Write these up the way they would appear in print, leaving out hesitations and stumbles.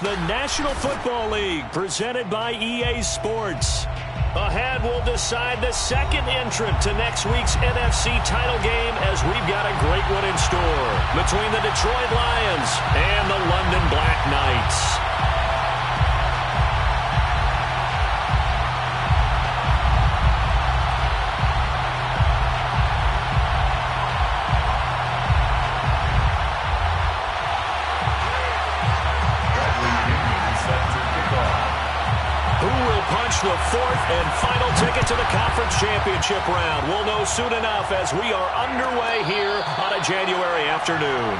the National Football League, presented by EA Sports. Ahead, we'll decide the second entrant to next week's NFC title game as we've got a great one in store between the Detroit Lions and the London Black Knights. The fourth and final ticket to the conference championship round. We'll know soon enough as we are underway here on a January afternoon.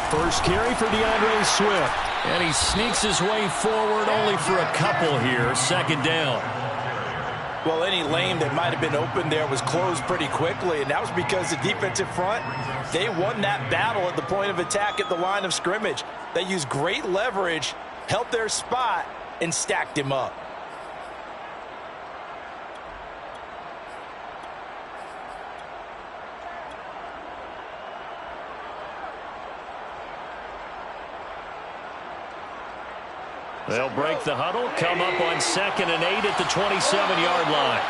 First carry for DeAndre Swift. And he sneaks his way forward only for a couple here. Second down. Well, any lane that might have been open there was closed pretty quickly, and that was because the defensive front, they won that battle at the point of attack at the line of scrimmage. They used great leverage, held their spot, and stacked him up. They'll break the huddle, come up on 2nd and 8 at the 27-yard line.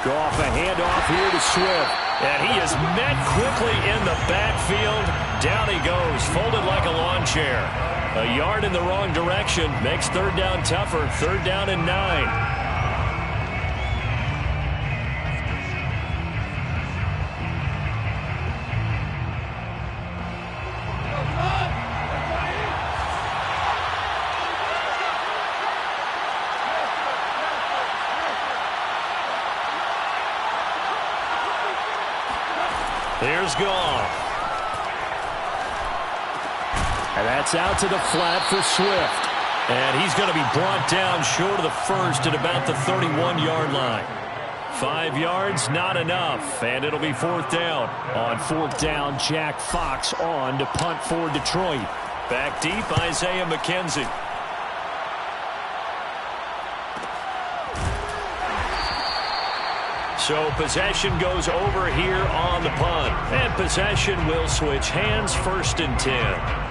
Goff a handoff here to Swift. And he is met quickly in the backfield. Down he goes, folded like a lawn chair. A yard in the wrong direction makes third down tougher. Third down and 9. There's Goff. And that's out to the flat for Swift. And he's going to be brought down short of the first at about the 31-yard line. 5 yards, not enough. And it'll be fourth down. On fourth down, Jack Fox on to punt for Detroit. Back deep, Isaiah McKenzie. So possession goes over here on the punt. And possession will switch hands, 1st and 10.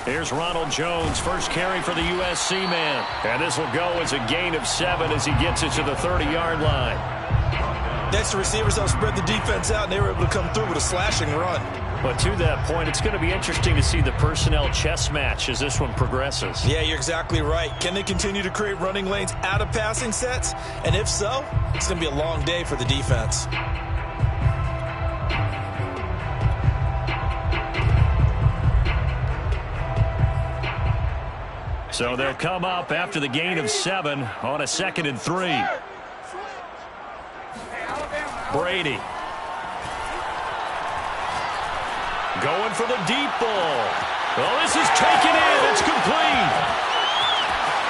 Here's Ronald Jones, first carry for the USC man. And this will go as a gain of 7 as he gets it to the 30-yard line. Next, the receivers helped spread the defense out, and they were able to come through with a slashing run. But to that point, it's going to be interesting to see the personnel chess match as this one progresses. Yeah, you're exactly right. Can they continue to create running lanes out of passing sets? And if so, it's going to be a long day for the defense. So they'll come up after the gain of 7 on a 2nd and 3. Brady. Going for the deep ball. Well, this is taken in. It's complete.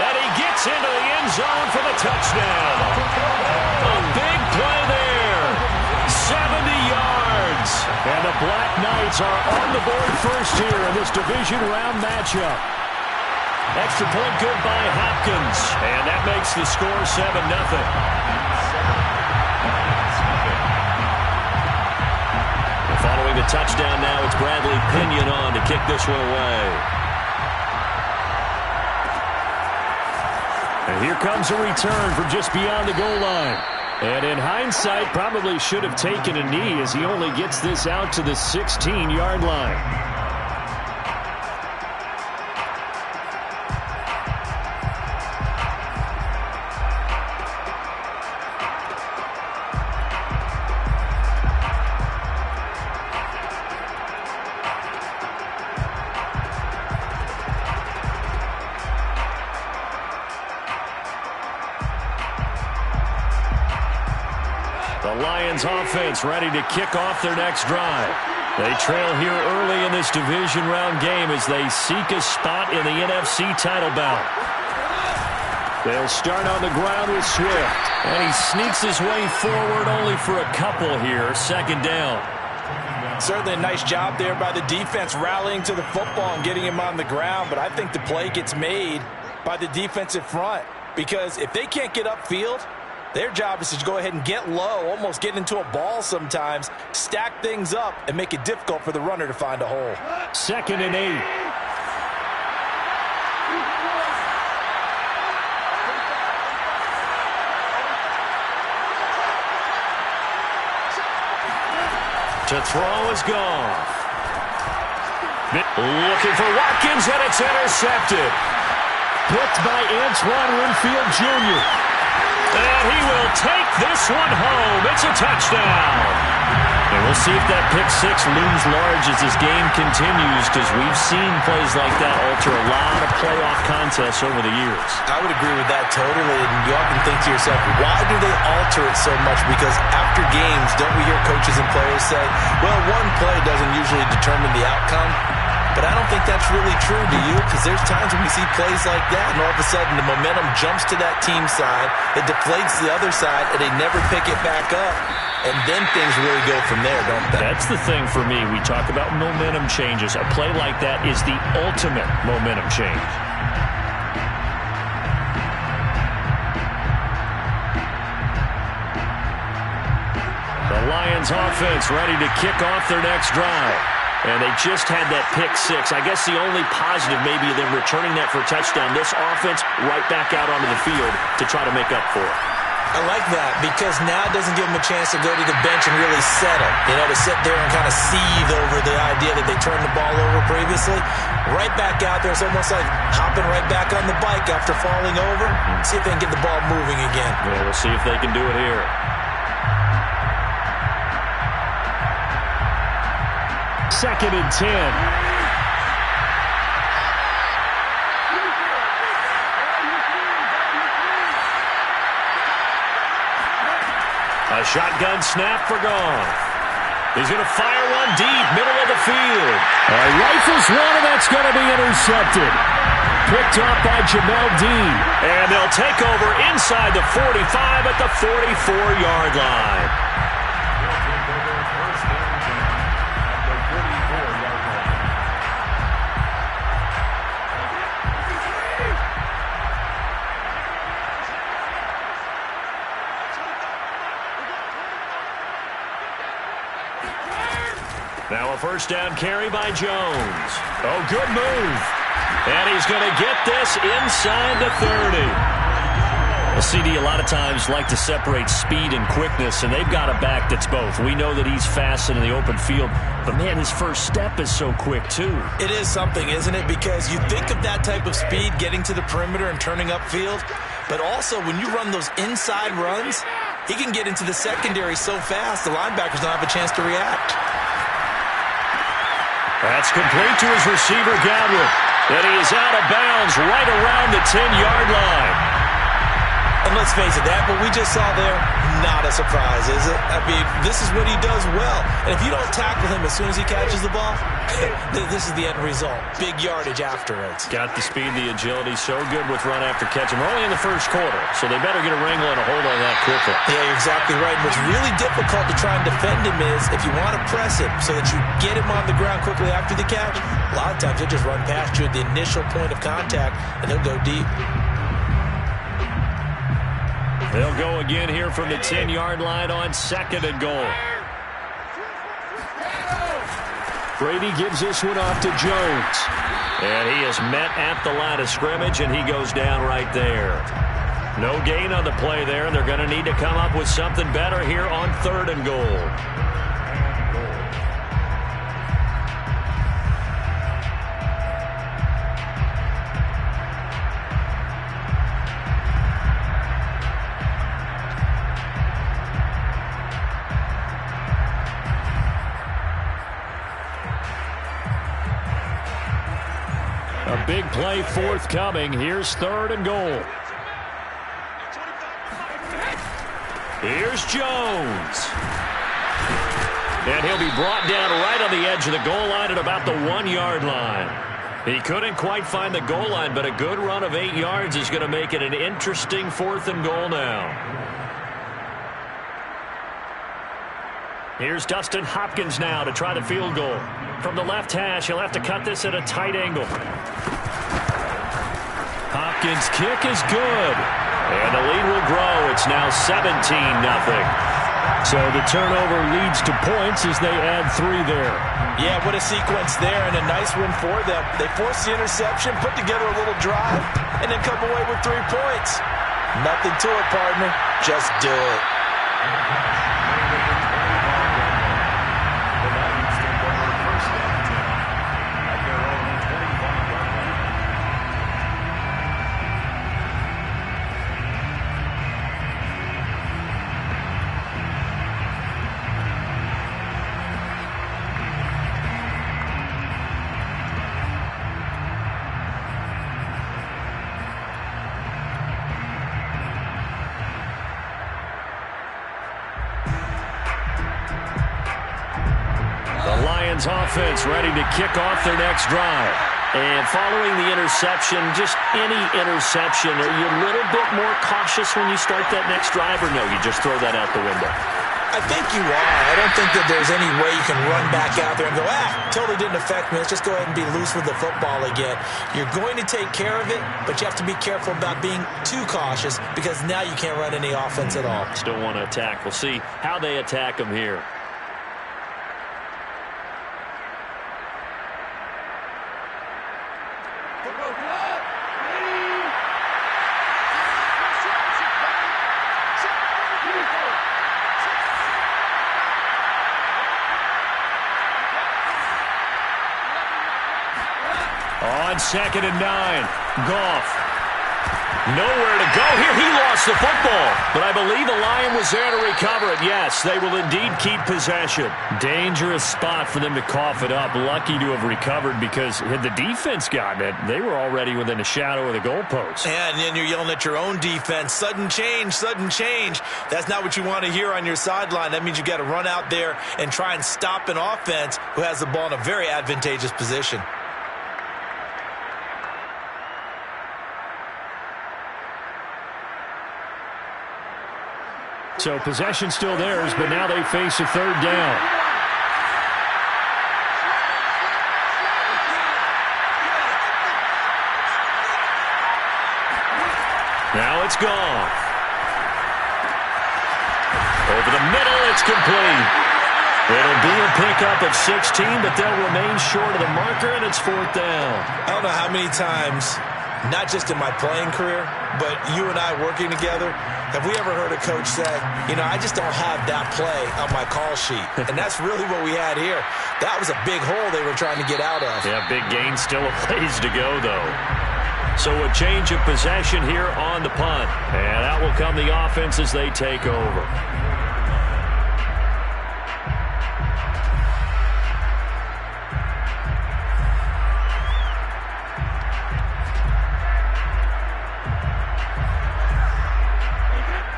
And he gets into the end zone for the touchdown. A big play there. 70 yards. And the Black Knights are on the board first here in this division round matchup. Extra point good by Hopkins. And that makes the score 7-0. Following the touchdown now, it's Bradley Pinion on to kick this one away. And here comes a return from just beyond the goal line. And in hindsight, probably should have taken a knee as he only gets this out to the 16-yard line. The Lions offense ready to kick off their next drive. They trail here early in this division round game as they seek a spot in the NFC title bout. They'll start on the ground with Swift. And he sneaks his way forward only for a couple here. Second down. Certainly a nice job there by the defense rallying to the football and getting him on the ground. But I think the play gets made by the defensive front. Because if they can't get upfield, their job is to go ahead and get low, almost get into a ball sometimes, stack things up, and make it difficult for the runner to find a hole. 2nd and 8. To throw is gone. Looking for Watkins, and it's intercepted. Picked by Antoine Winfield Jr. And he will take this one home. It's a touchdown. And we'll see if that pick six looms large as this game continues, because we've seen plays like that alter a lot of playoff contests over the years. I would agree with that totally. And you often think to yourself, why do they alter it so much? Because after games, don't we hear coaches and players say, well, one play doesn't usually determine the outcome? But I don't think that's really true, do you? Because there's times when we see plays like that, and all of a sudden the momentum jumps to that team side, it deflates the other side, and they never pick it back up. And then things really go from there, don't they? That's the thing for me. We talk about momentum changes. A play like that is the ultimate momentum change. The Lions offense ready to kick off their next drive. And they just had that pick six. I guess the only positive maybe of them returning that for a touchdown. This offense right back out onto the field to try to make up for it. I like that because now it doesn't give them a chance to go to the bench and really settle. You know, to sit there and kind of seethe over the idea that they turned the ball over previously. Right back out there. It's almost like hopping right back on the bike after falling over. See if they can get the ball moving again. Yeah, we'll see if they can do it here. Second and 10. A shotgun snap for Goff. He's going to fire one deep, middle of the field. Rifles one, and that's going to be intercepted. Picked up by Jamel Dean. And they'll take over inside the 45 at the 44-yard line. Now a first down carry by Jones. Oh, good move. And he's going to get this inside the 30. Well, CD a lot of times like to separate speed and quickness, and they've got a back that's both. We know that he's fast in the open field, but, man, his first step is so quick, too. It is something, isn't it? Because you think of that type of speed getting to the perimeter and turning upfield, but also when you run those inside runs, he can get into the secondary so fast the linebackers don't have a chance to react. That's complete to his receiver, Godwin. And he is out of bounds right around the 10-yard line. And let's face it, that what we just saw there, not a surprise, is it? I mean, this is what he does well. And if you don't tackle him as soon as he catches the ball, this is the end result. Big yardage afterwards. Got the speed, the agility, so good with run after catch. And we're only in the first quarter, so they better get a wrangle and a hold on that quickly. Yeah, you're exactly right. What's really difficult to try and defend him is if you want to press him so that you get him on the ground quickly after the catch, a lot of times he'll just run past you at the initial point of contact, and he'll go deep. They'll go again here from the 10-yard line on second and goal. Brady gives this one off to Jones. And he is met at the line of scrimmage, and he goes down right there. No gain on the play there, and they're going to need to come up with something better here on 3rd and goal. A big play forthcoming. Here's 3rd and goal. Here's Jones. And he'll be brought down right on the edge of the goal line at about the 1-yard line. He couldn't quite find the goal line, but a good run of 8 yards is going to make it an interesting 4th and goal now. Here's Dustin Hopkins now to try the field goal. From the left hash, he'll have to cut this at a tight angle. Hopkins' kick is good. And the lead will grow. It's now 17-0. So the turnover leads to points as they add 3 there. Yeah, what a sequence there, and a nice one for them. They forced the interception, put together a little drive, and then come away with 3 points. Nothing to it, partner. Just do it. Offense ready to kick off their next drive. And following the interception, just any interception, are you a little bit more cautious when you start that next drive, or no, you just throw that out the window? I think you are. I don't think that there's any way you can run back out there and go, totally didn't affect me. Let's just go ahead and be loose with the football again. You're going to take care of it, but you have to be careful about being too cautious because now you can't run any offense at all. Still want to attack. We'll see how they attack them here. On 2nd and 9, Goff. Nowhere to go here. He lost the football, but I believe the Lion was there to recover it. Yes, they will indeed keep possession. Dangerous spot for them to cough it up. Lucky to have recovered because had the defense gotten it, they were already within a shadow of the goalpost. And then you're yelling at your own defense. Sudden change, sudden change. That's not what you want to hear on your sideline. That means you got to run out there and try and stop an offense who has the ball in a very advantageous position. So possession still theirs, but now they face a 3rd down. Now it's gone. Over the middle, it's complete. It'll be a pickup of 16, but they'll remain short of the marker, and it's 4th down. I don't know how many times, not just in my playing career, but you and I working together, have we ever heard a coach say, I just don't have that play on my call sheet. And that's really what we had here. That was a big hole they were trying to get out of. Yeah, big gain, still a ways to go, though. So a change of possession here on the punt. And out will come the offense as they take over.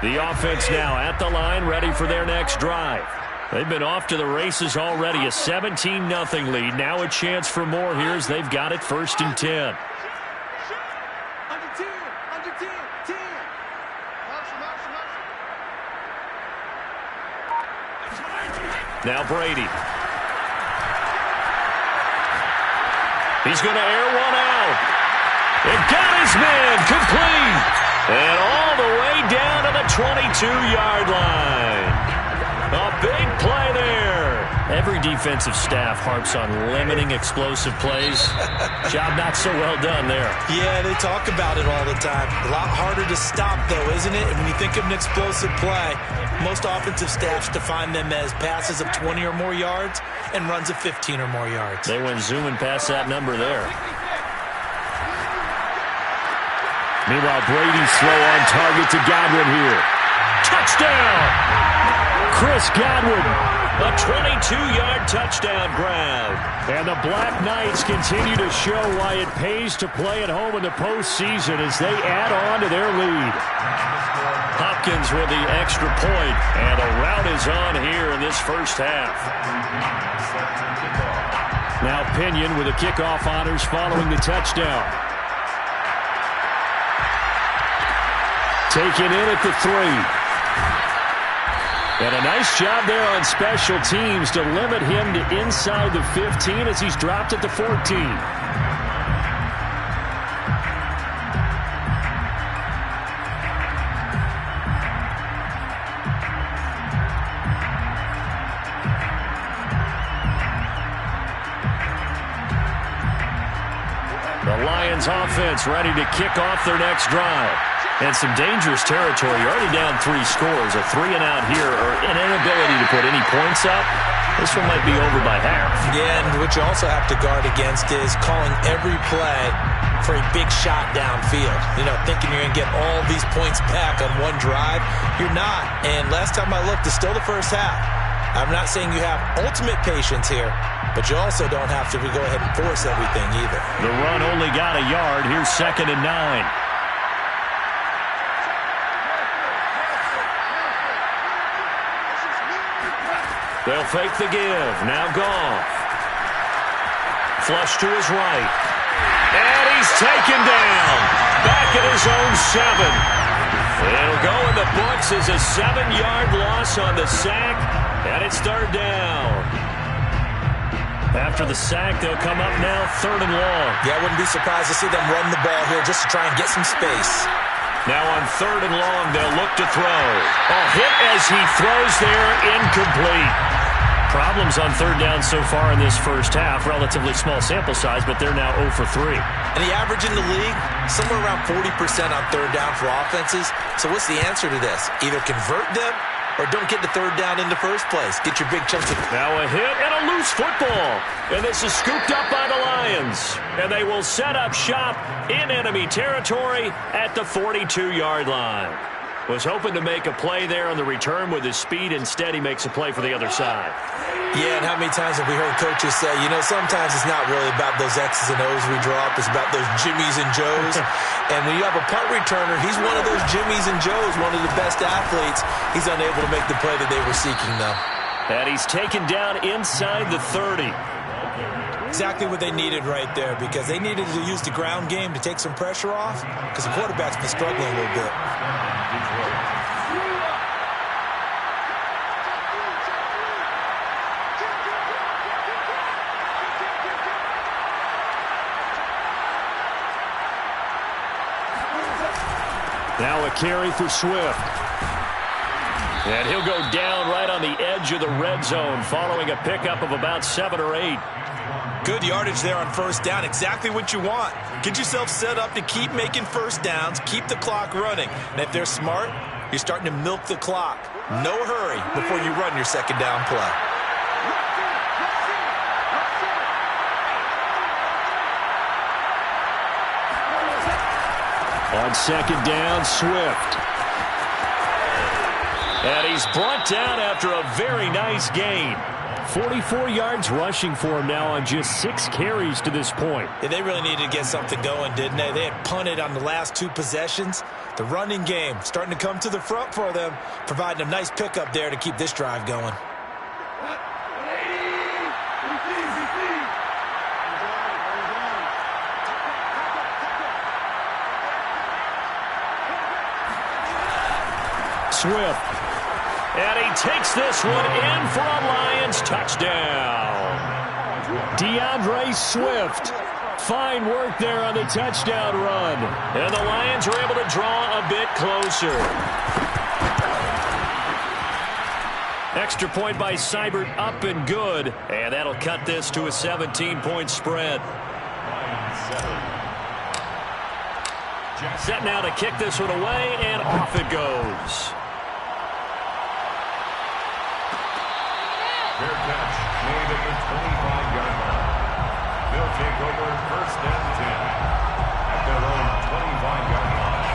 The offense now at the line, ready for their next drive. They've been off to the races already, a 17-0 lead. Now a chance for more here as they've got it 1st and 10. Now Brady. He's going to air one out. It got his man complete. And all the way down to the 22-yard line. A big play there. Every defensive staff harps on limiting explosive plays. Job not so well done there. Yeah, they talk about it all the time. A lot harder to stop, though, isn't it? And when you think of an explosive play, most offensive staffs define them as passes of 20 or more yards and runs of 15 or more yards. They went zooming past that number there. Meanwhile, Brady's throw on target to Godwin here. Touchdown! Chris Godwin. A 22-yard touchdown grab. And the Black Knights continue to show why it pays to play at home in the postseason as they add on to their lead. Hopkins with the extra point, and a rout is on here in this first half. Now Pinion with the kickoff honors following the touchdown. Taken in at the 3. And a nice job there on special teams to limit him to inside the 15 as he's dropped at the 14. The Lions offense ready to kick off their next drive. And some dangerous territory. You're already down 3 scores. A 3-and-out here, or an inability to put any points up. This one might be over by half. Yeah, and what you also have to guard against is calling every play for a big shot downfield. You know, thinking you're going to get all these points back on one drive. You're not. And last time I looked, it's still the first half. I'm not saying you have ultimate patience here, but you also don't have to go ahead and force everything either. The run only got a yard. Here's 2nd and 9. They'll fake the give. Now Goff. Flush to his right. And he's taken down. Back at his own 7. It'll go in the books as a 7-yard loss on the sack. And it's 3rd down. After the sack, they'll come up now 3rd and long. Yeah, I wouldn't be surprised to see them run the ball here just to try and get some space. Now on 3rd and long, they'll look to throw. A hit as he throws there, incomplete. Problems on 3rd down so far in this first half. Relatively small sample size, but they're now 0 for 3. And the average in the league, somewhere around 40% on 3rd down for offenses. So what's the answer to this? Either convert them or don't get the 3rd down in the first place. Get your big chunks of... Now a hit and a loose football. And this is scooped up by the Lions. And they will set up shop in enemy territory at the 42-yard line. Was hoping to make a play there on the return with his speed. Instead, he makes a play for the other side. Yeah, and how many times have we heard coaches say, you know, sometimes it's not really about those X's and O's we drop. It's about those Jimmies and Joes. And when you have a punt returner, he's one of those Jimmies and Joes, one of the best athletes. He's unable to make the play that they were seeking, though. And he's taken down inside the 30. Exactly what they needed right there, because they needed to use the ground game to take some pressure off, because the quarterback's been struggling a little bit. Now a carry for Swift. And he'll go down right on the edge of the red zone following a pickup of about 7 or 8. Good yardage there on 1st down. Exactly what you want. Get yourself set up to keep making 1st downs, keep the clock running. And if they're smart, you're starting to milk the clock. No hurry before you run your 2nd down play. On 2nd down, Swift. And he's brought down after a very nice gain. 44 yards rushing for him now on just 6 carries to this point. Yeah, they really needed to get something going, didn't they? They had punted on the last 2 possessions. The running game starting to come to the front for them, providing a nice pickup there to keep this drive going. Swift. And he takes this one in for a Lions touchdown. DeAndre Swift. Fine work there on the touchdown run. And the Lions are able to draw a bit closer. Extra point by Seibert, up and good. And that'll cut this to a 17-point spread. Set now to kick this one away, and off it goes. Fair catch made at the 25-yard line. They'll take over 1st and 10 at their own 25-yard line.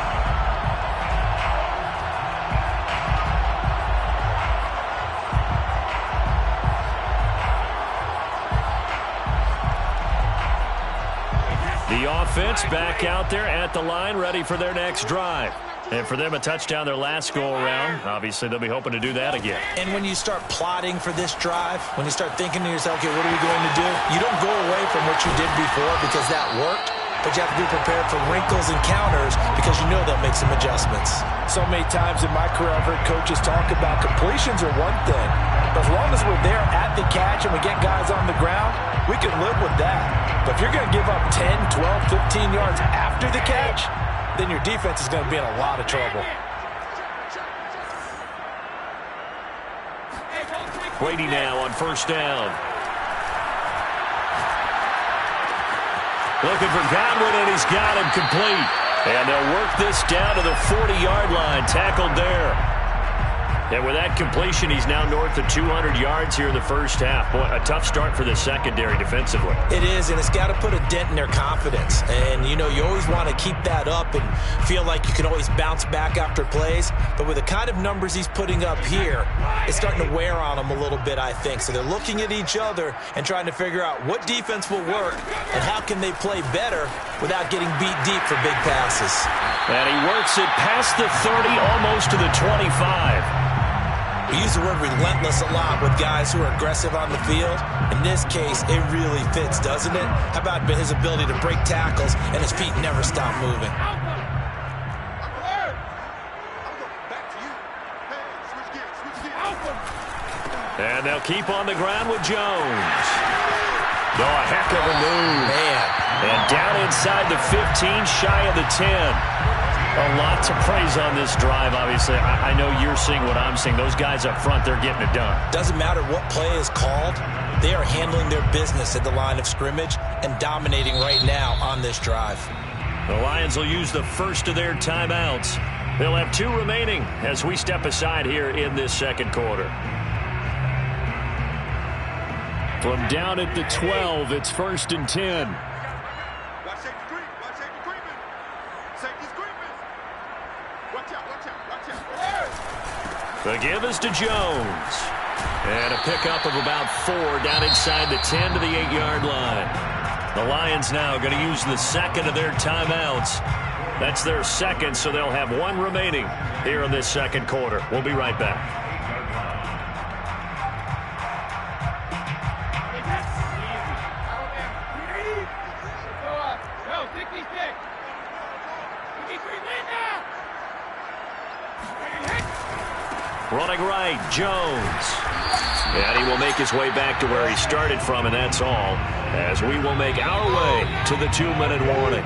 The offense back out there at the line, ready for their next drive. And for them, a touchdown their last go-around. Obviously, they'll be hoping to do that again. And when you start plotting for this drive, when you start thinking to yourself, okay, what are we going to do? You don't go away from what you did before because that worked, but you have to be prepared for wrinkles and counters because you know they'll make some adjustments. So many times in my career, I've heard coaches talk about completions are one thing, but as long as we're there at the catch and we get guys on the ground, we can live with that. But if you're going to give up 10, 12, 15 yards after the catch, then your defense is going to be in a lot of trouble. Brady now on 1st down. Looking for Godwin, and he's got him complete. And they'll work this down to the 40-yard line, tackled there. And with that completion, he's now north of 200 yards here in the first half. Boy, a tough start for the secondary defensively. It is, and it's got to put a dent in their confidence. And, you know, you always want to keep that up and feel like you can always bounce back after plays. But with the kind of numbers he's putting up here, it's starting to wear on them a little bit, I think. So they're looking at each other and trying to figure out what defense will work and how can they play better without getting beat deep for big passes. And he works it past the 30, almost to the 25. We use the word relentless a lot with guys who are aggressive on the field. In this case, it really fits, doesn't it? How about his ability to break tackles and his feet never stop moving? And they'll keep on the ground with Jones. Oh, a heck of a move. Man. And down inside the 15, shy of the 10. A lot to praise on this drive, obviously. I know you're seeing what I'm seeing. Those guys up front, they're getting it done. Doesn't matter what play is called. They are handling their business at the line of scrimmage and dominating right now on this drive. The Lions will use the first of their timeouts. They'll have 2 remaining as we step aside here in this second quarter. From down at the 12, it's 1st and 10. The give is to Jones. And a pickup of about 4 down inside the 10 to the 8-yard line. The Lions now going to use the second of their timeouts. That's their second, so they'll have 1 remaining here in this second quarter. We'll be right back. Running right, Jones. And he will make his way back to where he started from, and that's all, as we will make our way to the 2-minute warning.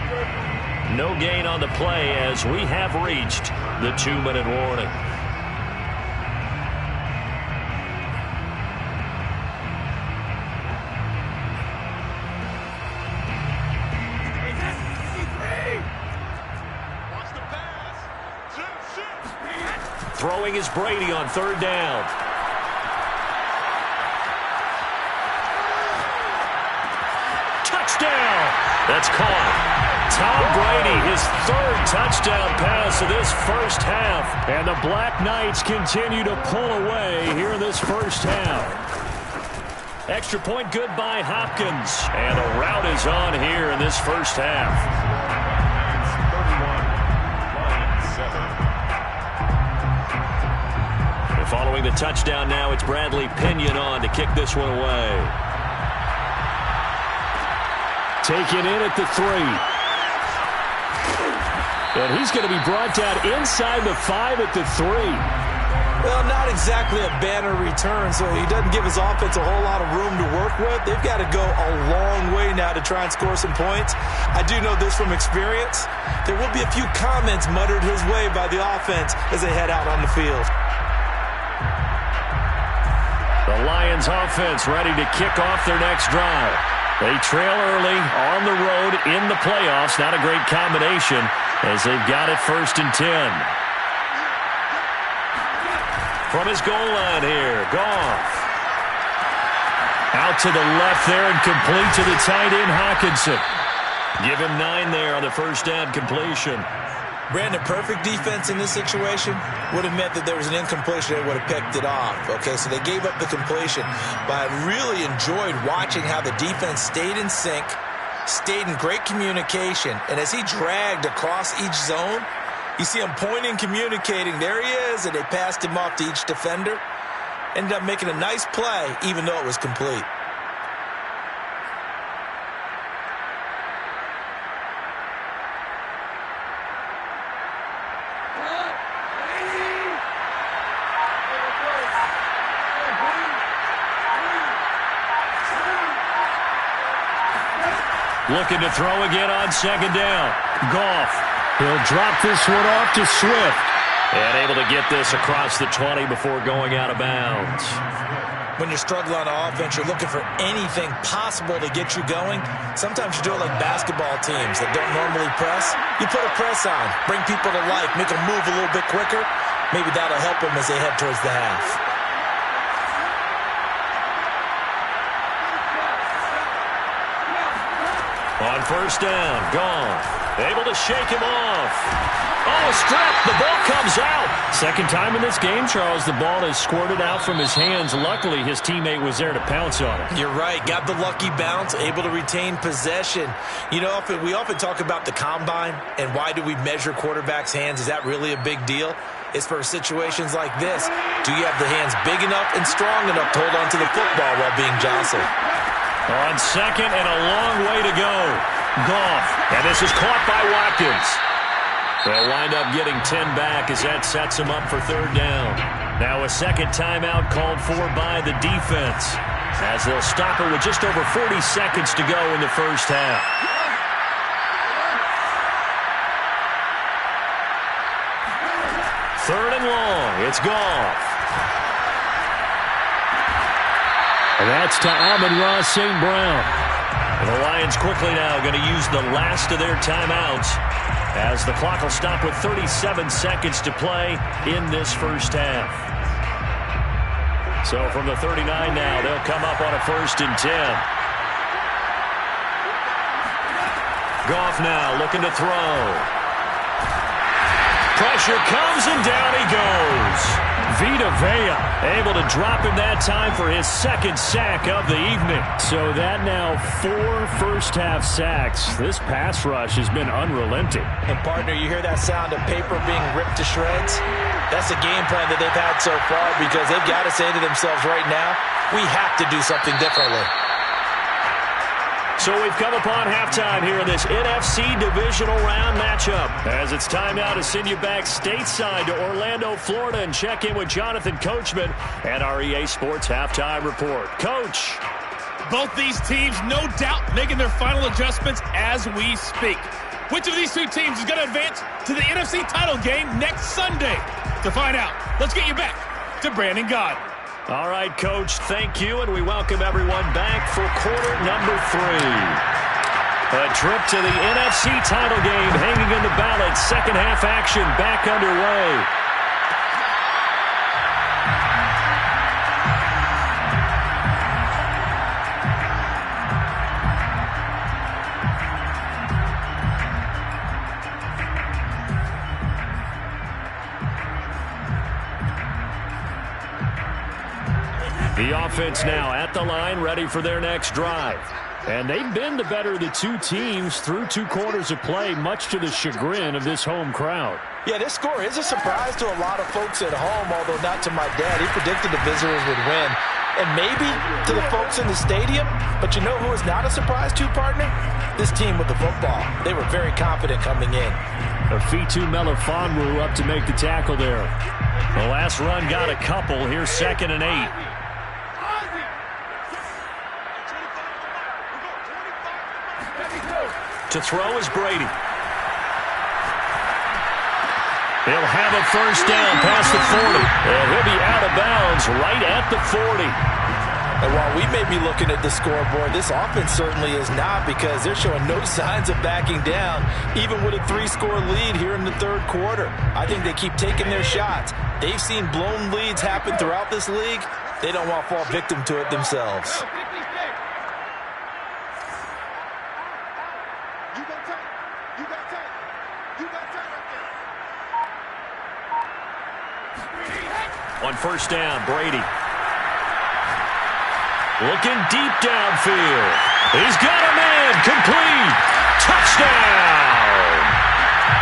No gain on the play as we have reached the 2-minute warning. Throwing is Brady on 3rd down. Touchdown! That's caught. Tom Brady, his 3rd touchdown pass of this first half. And the Black Knights continue to pull away here in this first half. Extra point good by Hopkins. And the rout is on here in this first half. Following the touchdown now, it's Bradley Pinion on to kick this one away. Taken in at the 3. And he's going to be brought down inside the 5 at the 3. Well, not exactly a banner return, so he doesn't give his offense a whole lot of room to work with. They've got to go a long way now to try and score some points. I do know this from experience. There will be a few comments muttered his way by the offense as they head out on the field. The Lions offense ready to kick off their next drive. They trail early on the road in the playoffs. Not a great combination as they've got it 1st and 10. From his goal line here, Goff. Out to the left there and complete to the tight end, Hockenson. Give him 9 there on the first down completion. Brandon, perfect defense in this situation would have meant that there was an incompletion that would have picked it off. Okay, so they gave up the completion. But I really enjoyed watching how the defense stayed in sync, stayed in great communication. And as he dragged across each zone, you see him pointing, communicating. There he is, and they passed him off to each defender. Ended up making a nice play, even though it was complete. Looking to throw again on 2nd down. Goff. He'll drop this one off to Swift. And able to get this across the 20 before going out of bounds. When you're struggling on offense, you're looking for anything possible to get you going. Sometimes you do it like basketball teams that don't normally press. You put a press on, bring people to life, make them move a little bit quicker. Maybe that'll help them as they head towards the half. On 1st down, Goff. Able to shake him off. Oh, strip. The ball comes out. Second time in this game, Charles, the ball has squirted out from his hands. Luckily, his teammate was there to pounce on it. You're right. Got the lucky bounce, able to retain possession. You know, we often talk about the combine and why do we measure quarterbacks' hands. Is that really a big deal? It's for situations like this. Do you have the hands big enough and strong enough to hold on to the football while being jostled? On 2nd and a long way to go. Goff. And this is caught by Watkins. They'll wind up getting 10 back as that sets them up for 3rd down. Now a second timeout called for by the defense as they'll stop it with just over 40 seconds to go in the first half. Third and long. It's Goff. And that's to Amon-Ra St. Brown. And the Lions quickly now going to use the last of their timeouts as the clock will stop with 37 seconds to play in this first half. So from the 39 now, they'll come up on a 1st and 10. Goff now looking to throw. Pressure comes and down he goes. Vita Vea able to drop him that time for his 2nd sack of the evening. So that now 4 first-half sacks. This pass rush has been unrelenting. And, partner, you hear that sound of paper being ripped to shreds? That's the game plan that they've had so far because they've got to say to themselves right now, we have to do something differently. So we've come upon halftime here in this NFC Divisional Round matchup. As it's time now to send you back stateside to Orlando, Florida, and check in with Jonathan Coachman and our EA Sports Halftime Report. Coach. Both these teams, no doubt, making their final adjustments as we speak. Which of these two teams is going to advance to the NFC title game next Sunday? To find out, let's get you back to Brandon Gaudin. All right, Coach, thank you, and we welcome everyone back for quarter number 3. A trip to the NFC title game hanging in the balance. Second half action back underway. The offense now at the line, ready for their next drive. And they've been the better of the two teams through 2 quarters of play, much to the chagrin of this home crowd. Yeah, this score is a surprise to a lot of folks at home, although not to my dad. He predicted the visitors would win. And maybe to the folks in the stadium. But you know who is not a surprise to, partner? This team with the football. They were very confident coming in. Afitu Melifonwu up to make the tackle there. The last run got a couple. Here's 2nd and 8. To throw is Brady. He'll have a first down past the 40. And he'll be out of bounds right at the 40. And while we may be looking at the scoreboard, this offense certainly is not, because they're showing no signs of backing down, even with a 3-score lead here in the third quarter. I think they keep taking their shots. They've seen blown leads happen throughout this league. They don't want to fall victim to it themselves. On first down, Brady. Looking deep downfield. He's got a man. Complete. Touchdown.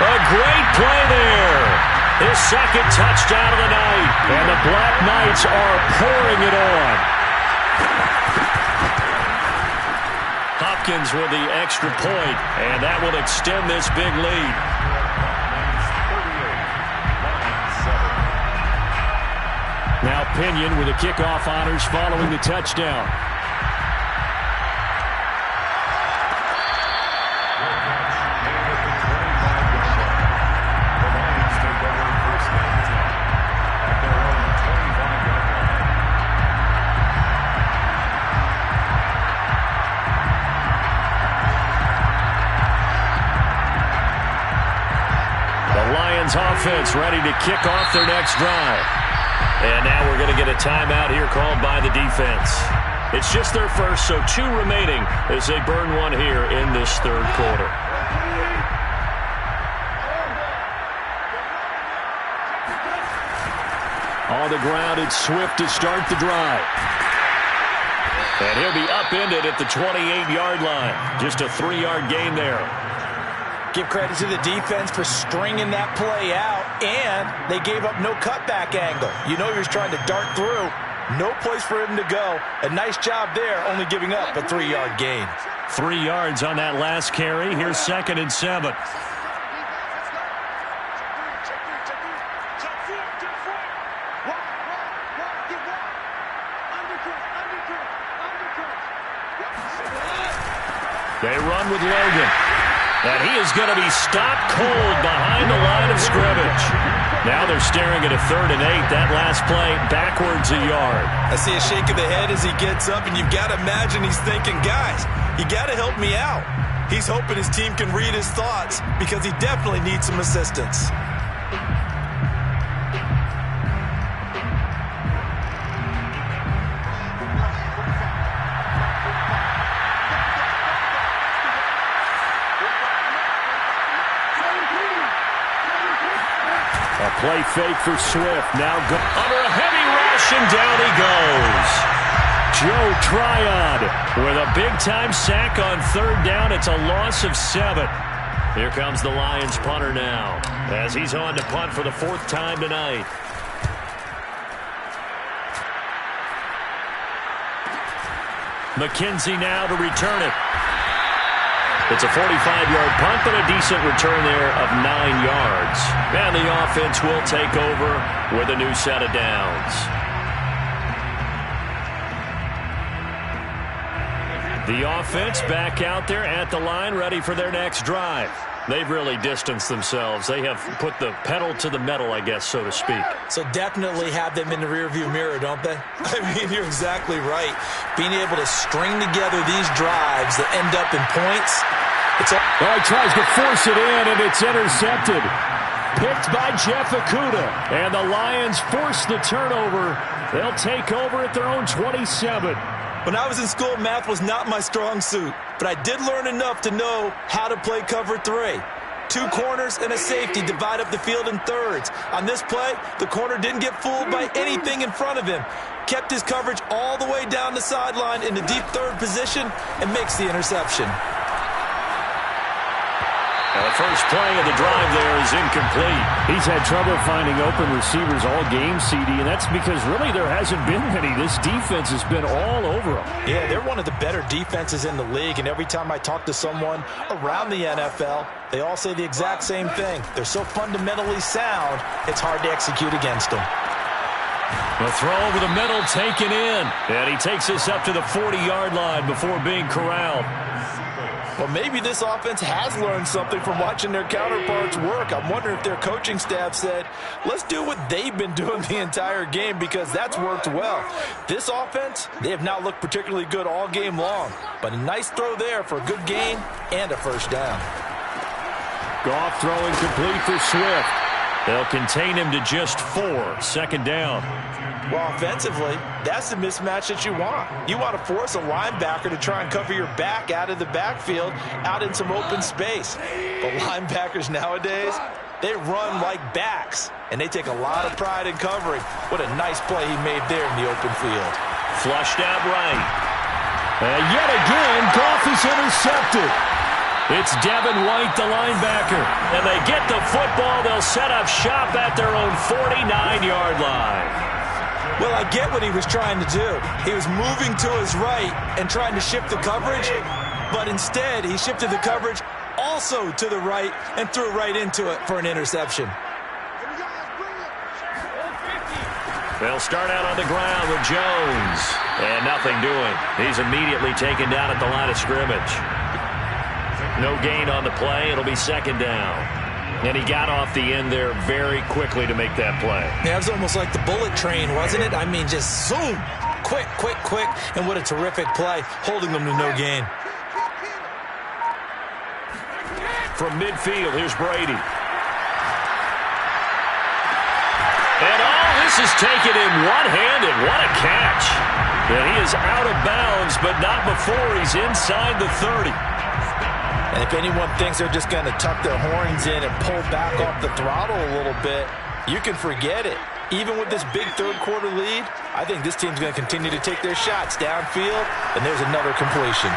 A great play there. His second touchdown of the night. And the Black Knights are pouring it on. Hopkins with the extra point, and that will extend this big lead. Now Pinion with the kickoff honors following the touchdown. The Lions offense ready to kick off their next drive. And now we're going to get a timeout here called by the defense. It's just their first, so 2 remaining as they burn one here in this third quarter. On the ground, it's Swift to start the drive. And he'll be upended at the 28-yard line. Just a 3-yard gain there. Give credit to the defense for stringing that play out, and they gave up no cutback angle. You know he was trying to dart through. No place for him to go. A nice job there, only giving up a 3-yard gain. 3 yards on that last carry. Here's 2nd and 7. They run with Logan. And he is going to be stopped cold behind the line of scrimmage. Now they're staring at a 3rd and 8. That last play backwards a yard. I see a shake of the head as he gets up, and you've got to imagine he's thinking, guys, you got to help me out. He's hoping his team can read his thoughts, because he definitely needs some assistance. Play fake for Swift. Now go under a heavy rush, and down he goes. Joe Tryon with a big-time sack on 3rd down. It's a loss of 7. Here comes the Lions punter now, as he's on to punt for the 4th time tonight. McKenzie now to return it. It's a 45-yard punt, but a decent return there of 9 yards. And the offense will take over with a new set of downs. The offense back out there at the line, ready for their next drive. They've really distanced themselves. They have put the pedal to the metal, I guess, so to speak. So definitely have them in the rearview mirror, don't they? I mean, you're exactly right. Being able to string together these drives that end up in points. He tries to force it in, and it's intercepted. Picked by Jeff Okudah. And the Lions force the turnover. They'll take over at their own 27. When I was in school, math was not my strong suit, but I did learn enough to know how to play cover 3. 2 corners and a safety divide up the field in thirds. On this play, the corner didn't get fooled by anything in front of him. Kept his coverage all the way down the sideline in the deep 3rd position and makes the interception. The first play of the drive there is incomplete. He's had trouble finding open receivers all game, CD, and that's because really there hasn't been any. This defense has been all over them. Yeah, they're one of the better defenses in the league, and every time I talk to someone around the NFL, they all say the exact same thing. They're so fundamentally sound, it's hard to execute against them. The throw over the middle taken in, and he takes us up to the 40-yard line before being corralled. Well, maybe this offense has learned something from watching their counterparts work. I'm wondering if their coaching staff said, let's do what they've been doing the entire game because that's worked well. This offense, they have not looked particularly good all game long, but a nice throw there for a good gain and a first down. Goff throwing complete for Swift. They'll contain him to just 4, second down. Well, offensively, that's the mismatch that you want. You want to force a linebacker to try and cover your back out of the backfield, out in some open space. But linebackers nowadays, they run like backs, and they take a lot of pride in covering. What a nice play he made there in the open field. Flushed out right. And yet again, Goff is intercepted. It's Devin White, the linebacker. And they get the football. They'll set up shop at their own 49-yard line. Well, I get what he was trying to do. He was moving to his right and trying to shift the coverage, but instead he shifted the coverage also to the right and threw right into it for an interception. They'll start out on the ground with Jones. And nothing doing. He's immediately taken down at the line of scrimmage. No gain on the play. It'll be second down. And he got off the end there very quickly to make that play. Yeah, it was almost like the bullet train, wasn't it? I mean, just zoom. Quick, quick, quick. And what a terrific play, holding them to no gain. From midfield, here's Brady. And all this is taken in one-handed. What a catch. And he is out of bounds, but not before he's inside the 30. And if anyone thinks they're just going to tuck their horns in and pull back off the throttle a little bit, you can forget it. Even with this big third-quarter lead, I think this team's going to continue to take their shots downfield, and there's another completion.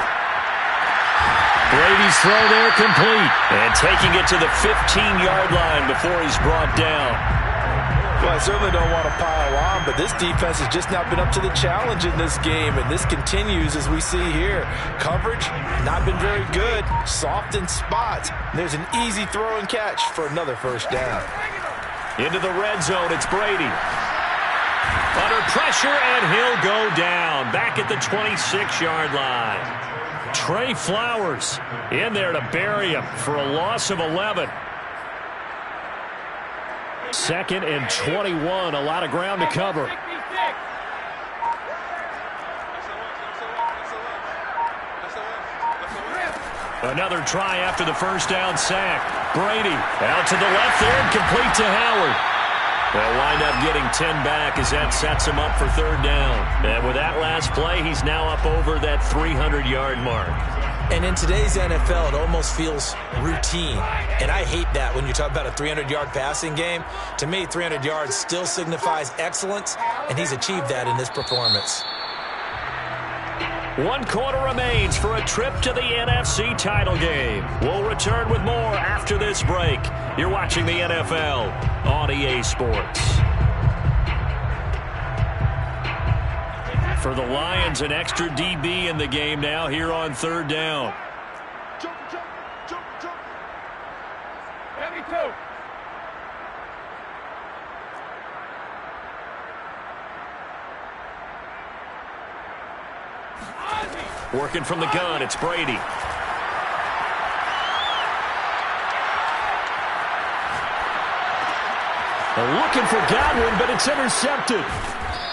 Brady's throw there complete. And taking it to the 15-yard line before he's brought down. Well, I certainly don't want to pile on, but this defense has just not been up to the challenge in this game, and this continues as we see here. Coverage, not been very good, soft in spots. There's an easy throw and catch for another first down. Into the red zone, it's Brady. Under pressure, and he'll go down. Back at the 26-yard line. Trey Flowers in there to bury him for a loss of 11. Second and 21, a lot of ground to cover. Another try after the first down sack. Brady out to the left there and complete to Howard. They'll wind up getting 10 back as that sets him up for third down. And with that last play, he's now up over that 300-yard mark. And in today's NFL, it almost feels routine. And I hate that when you talk about a 300-yard passing game. To me, 300 yards still signifies excellence, and he's achieved that in this performance. 1 quarter remains for a trip to the NFC title game. We'll return with more after this break. You're watching the NFL on EA Sports. For the Lions, an extra DB in the game now here on third down. Working from the gun, it's Brady. Looking for Godwin, but it's intercepted.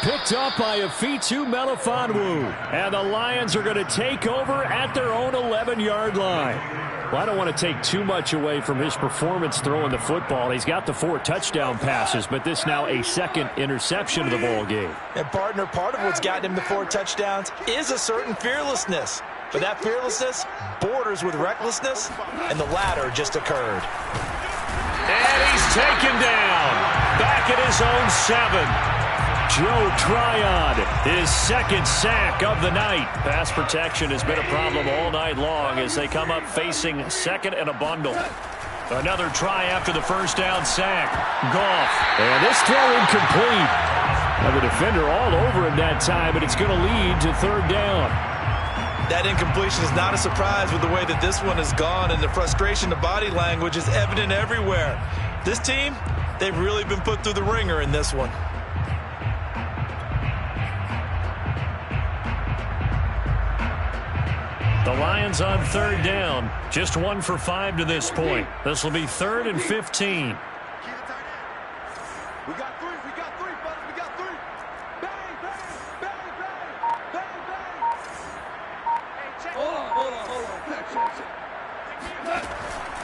Picked up by Afitu Melifonwu. And the Lions are going to take over at their own 11-yard line. Well, I don't want to take too much away from his performance throwing the football. He's got the 4 touchdown passes, but this now a second interception of the ball game. And partner, part of what's gotten him the 4 touchdowns is a certain fearlessness. But that fearlessness borders with recklessness, and the latter just occurred. And he's taken down. Back at his own 7. Joe Tryon, his second sack of the night. Pass protection has been a problem all night long as they come up facing second and a bundle. Another try after the first down sack. Goff. And this throw incomplete. Now the defender all over him that time, but it's going to lead to third down. That incompletion is not a surprise with the way that this one has gone, and the frustration, the body language is evident everywhere. This team, they've really been put through the ringer in this one. The Lions on third down. Just 1 for 5 to this point. This will be 3rd and 15. We got three, buddy. We got three. Bang, bang, bang, bang, bang, bang. Hold on.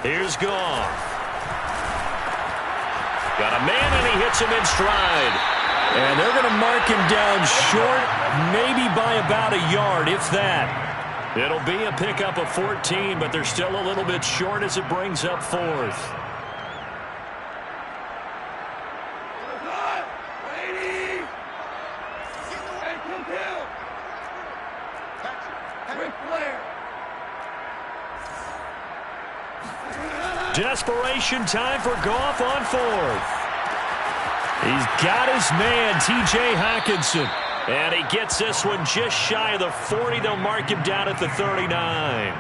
Here's Goff. Got a man, and he hits him in stride. And they're going to mark him down short, maybe by about a yard, if that. It'll be a pickup of 14, but they're still a little bit short as it brings up 4th. Desperation time for Goff on 4th. He's got his man, T.J. Hockenson. And he gets this one just shy of the 40. They'll mark him down at the 39.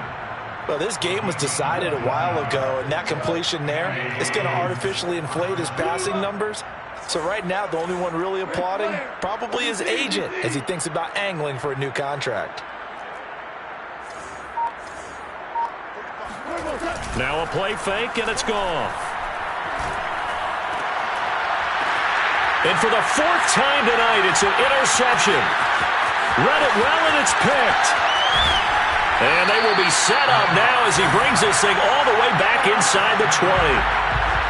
Well, this game was decided a while ago, and that completion there is going to artificially inflate his passing numbers. So right now, the only one really applauding probably his agent as he thinks about angling for a new contract. Now a play fake, and it's gone. And for the 4th time tonight, it's an interception. Read it well, and it's picked. And they will be set up now as he brings this thing all the way back inside the 20.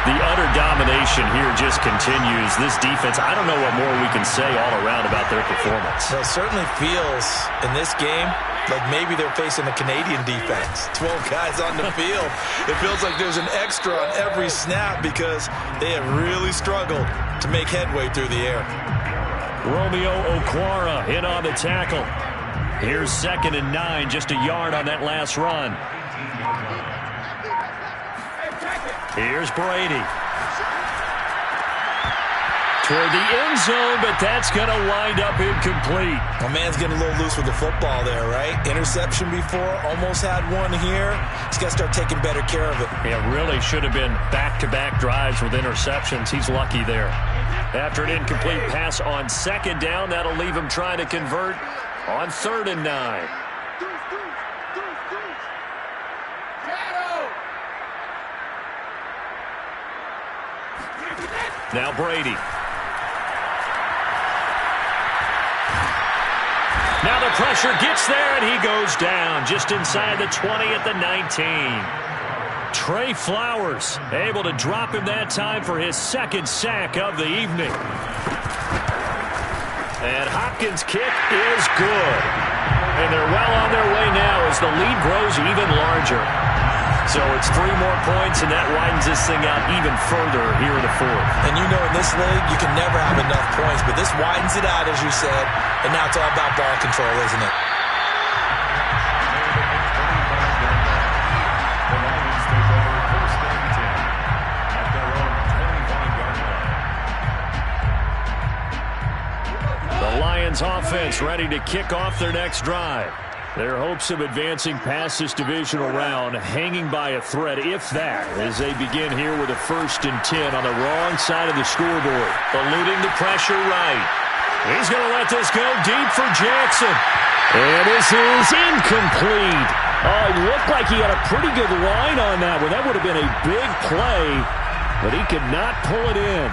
The utter domination here just continues. This defense, I don't know what more we can say all around about their performance. Well, it certainly feels in this game like maybe they're facing a Canadian defense. 12 guys on the field. It feels like there's an extra on every snap because they have really struggled to make headway through the air. Romeo Okwara in on the tackle. Here's 2nd and 9, just a yard on that last run. Here's Brady. Toward the end zone, but that's going to wind up incomplete. My man's getting a little loose with the football there, right? Interception before, almost had one here. He's got to start taking better care of it. It really should have been back-to-back drives with interceptions. He's lucky there. After an incomplete pass on 2nd down, that'll leave him trying to convert on 3rd and 9. Now Brady. Now the pressure gets there, and he goes down just inside the 20 at the 19. Trey Flowers able to drop him that time for his 2nd sack of the evening. And Hopkins' kick is good. And they're well on their way now as the lead grows even larger. So it's 3 more points, and that widens this thing out even further here in the 4th. And you know in this league, you can never have enough points, but this widens it out, as you said, and now it's all about ball control, isn't it? The Lions take over 1st and 10 at their own 25-yard line. The Lions offense ready to kick off their next drive. Their hopes of advancing past this divisional round hanging by a thread, if that, as they begin here with a 1st and 10 on the wrong side of the scoreboard. Eluding the pressure right. He's going to let this go deep for Jackson. And this is incomplete. Oh, it looked like he had a pretty good line on that one. That would have been a big play, but he could not pull it in.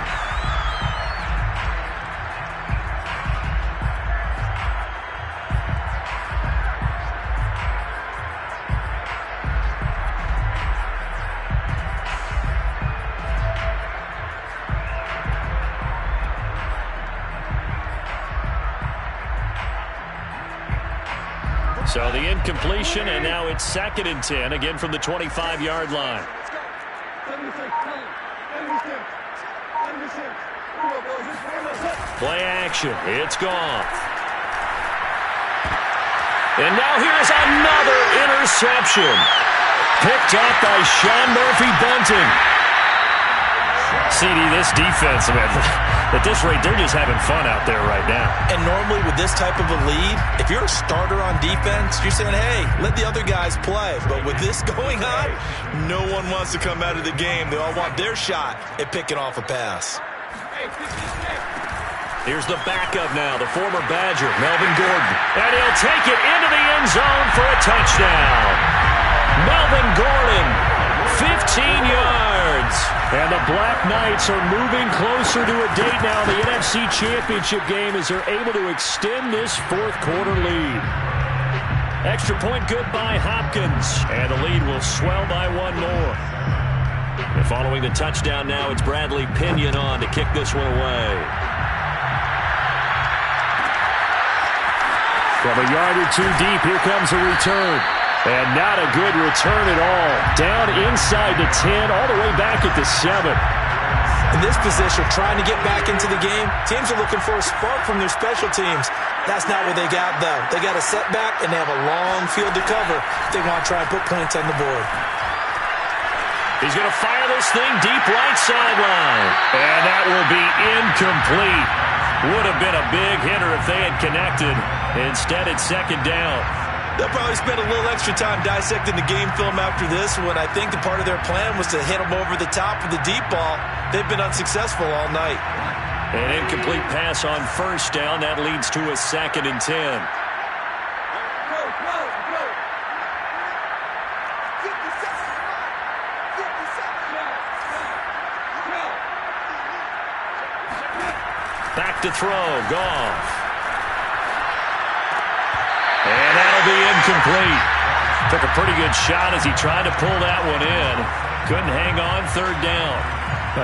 So the incompletion, and now it's 2nd and 10, again from the 25-yard line. Play action. It's gone. And now here's another interception. Picked up by Sean Murphy-Bunting. CD, this defense, at this rate, they're just having fun out there right now. And normally with this type of a lead, if you're a starter on defense, you're saying, hey, let the other guys play. But with this going on, no one wants to come out of the game. They all want their shot at picking off a pass. Here's the backup now, the former Badger, Melvin Gordon. And he'll take it into the end zone for a touchdown. Melvin Gordon, 15 yards. And the Black Knights are moving closer to a date now in the NFC Championship game as they're able to extend this fourth quarter lead. Extra point good by Hopkins. And the lead will swell by one more. And following the touchdown now, it's Bradley Pinion on to kick this one away. From a yard or two deep, here comes a return. And not a good return at all. Down inside the 10, all the way back at the 7. In this position, trying to get back into the game, teams are looking for a spark from their special teams. That's not what they got, though. They got a setback, and they have a long field to cover if they want to try and put points on the board. He's going to fire this thing deep right sideline. And that will be incomplete. Would have been a big hitter if they had connected. Instead, it's second down. They'll probably spend a little extra time dissecting the game film after this one. I think the part of their plan was to hit them over the top of the deep ball. They've been unsuccessful all night. An incomplete pass on first down. That leads to a 2nd and 10. Back to throw. Goff. And that'll be incomplete. Took a pretty good shot as he tried to pull that one in. Couldn't hang on, third down.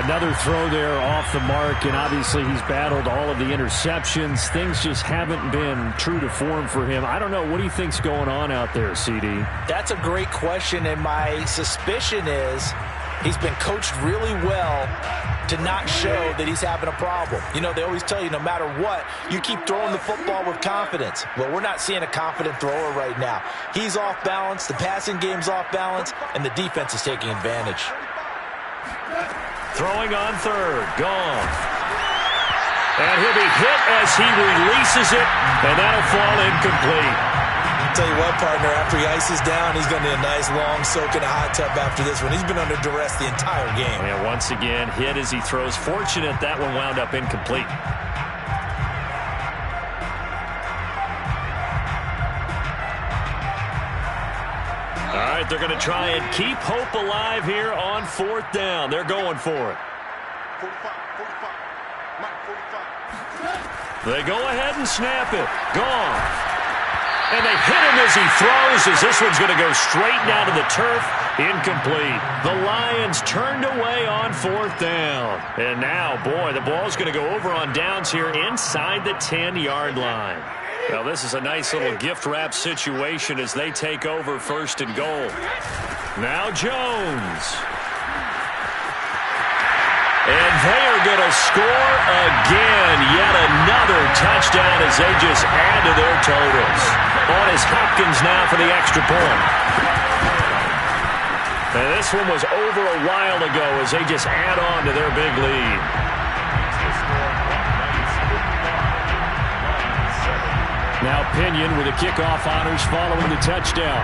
Another throw there off the mark, and obviously he's battled all of the interceptions. Things just haven't been true to form for him. I don't know. What do you think's going on out there, CD? That's a great question, and my suspicion is he's been coached really well to not show that he's having a problem. You know, they always tell you no matter what, you keep throwing the football with confidence. Well, we're not seeing a confident thrower right now. He's off balance, the passing game's off balance, and the defense is taking advantage. Throwing on third, Goff. And he'll be hit as he releases it, and that'll fall incomplete. Tell you what, partner, after he ices down, he's going to need a nice long soak in a hot tub after this one. He's been under duress the entire game. And once again, hit as he throws. Fortunate that one wound up incomplete. All right, they're going to try and keep hope alive here on fourth down. They're going for it. 45. They go ahead and snap it. Gone. And they hit him as he throws, as this one's going to go straight down to the turf. Incomplete. The Lions turned away on fourth down. And now, boy, the ball's going to go over on downs here inside the 10-yard line. Well, this is a nice little gift-wrap situation as they take over first and goal. Now Jones. And they are going to score again. Yet another touchdown as they just add to their totals. On is Hopkins now for the extra point. And this one was over a while ago as they just add on to their big lead. Now Pinion with the kickoff honors following the touchdown.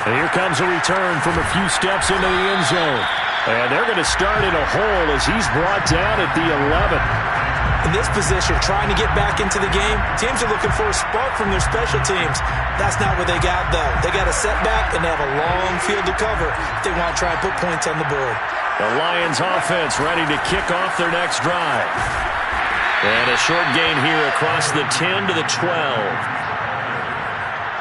And here comes a return from a few steps into the end zone. And they're going to start in a hole as he's brought down at the 11. In this position, trying to get back into the game, teams are looking for a spark from their special teams. That's not what they got, though. They got a setback, and they have a long field to cover if they want to try and put points on the board. The Lions offense ready to kick off their next drive. And a short gain here across the 10 to the 12.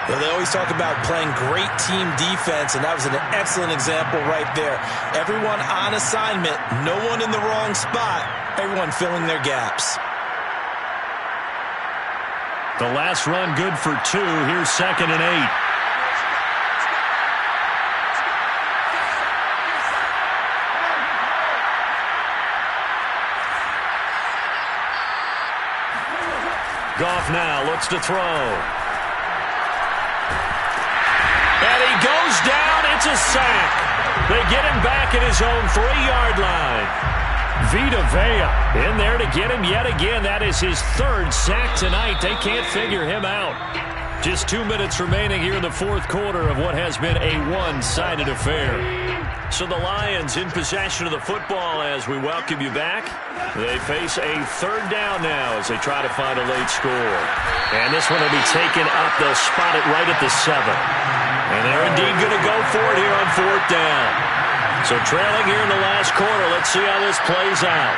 Well, they always talk about playing great team defense, and that was an excellent example right there. Everyone on assignment, no one in the wrong spot, everyone filling their gaps. The last run good for 2. Here's 2nd and 8. Goff now looks to throw. And he goes down. It's a sack. They get him back at his own 3-yard line. Vita Vea in there to get him yet again. That is his 3rd sack tonight. They can't figure him out. Just 2 minutes remaining here in the fourth quarter of what has been a one-sided affair. So the Lions in possession of the football as we welcome you back. They face a third down now as they try to find a late score. And this one will be taken up. They'll spot it right at the 7. And they're indeed going to go for it here on 4th down. So trailing here in the last quarter. Let's see how this plays out.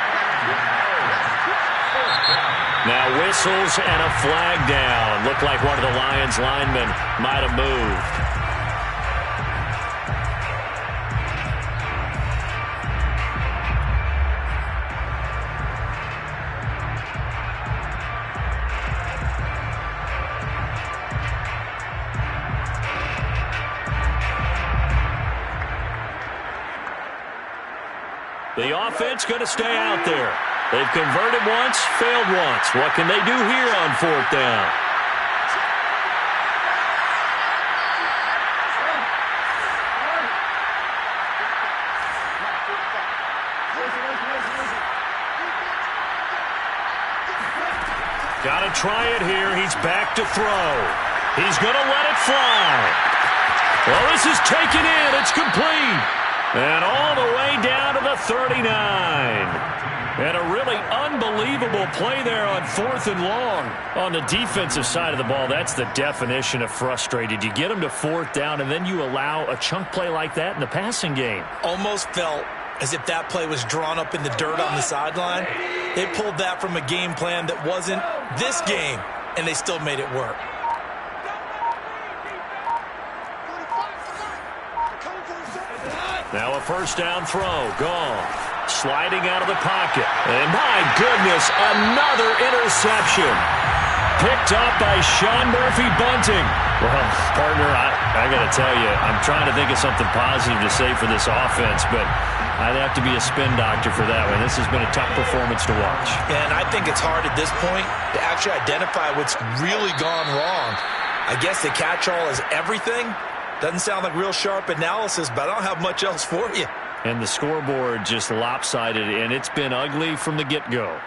Now whistles and a flag down. Looked like one of the Lions linemen might have moved. The offense going to stay out there. They've converted once, failed once. What can they do here on 4th down? Got to try it here. He's back to throw. He's going to let it fly. Well, this is taken in. It's complete. And all the way down to the 39. And a really unbelievable play there on 4th and long. On the defensive side of the ball, that's the definition of frustrated. You get them to 4th down, and then you allow a chunk play like that in the passing game. Almost felt as if that play was drawn up in the dirt on the sideline. They pulled that from a game plan that wasn't this game, and they still made it work. Now a first down throw. Goff sliding out of the pocket. And my goodness, another interception. Picked up by Sean Murphy-Bunting. Well, partner, I got to tell you, I'm trying to think of something positive to say for this offense, but I'd have to be a spin doctor for that one. This has been a tough performance to watch. And I think it's hard at this point to actually identify what's really gone wrong. I guess the catch-all is everything. Doesn't sound like real sharp analysis, but I don't have much else for you. And the scoreboard just lopsided, and it's been ugly from the get-go.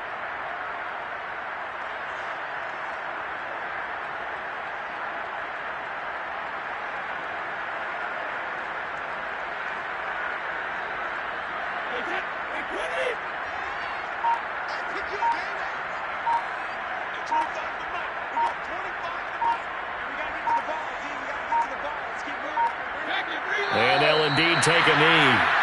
And they'll indeed take a knee.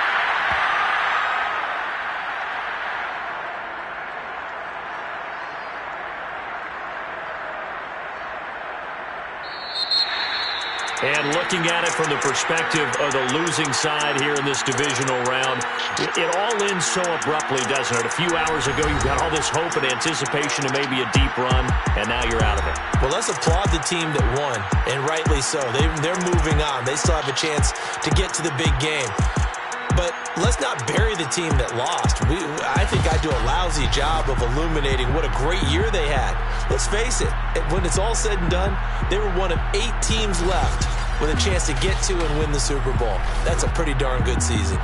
And looking at it from the perspective of the losing side here in this divisional round, it all ends so abruptly, doesn't it? A few hours ago, you got all this hope and anticipation of maybe a deep run, and now you're out of it. Well, let's applaud the team that won, and rightly so. They're moving on. They still have a chance to get to the big game. But let's not bury the team that lost. I think I do a lousy job of illuminating what a great year they had. Let's face it, when it's all said and done, they were one of 8 teams left with a chance to get to and win the Super Bowl. That's a pretty darn good season.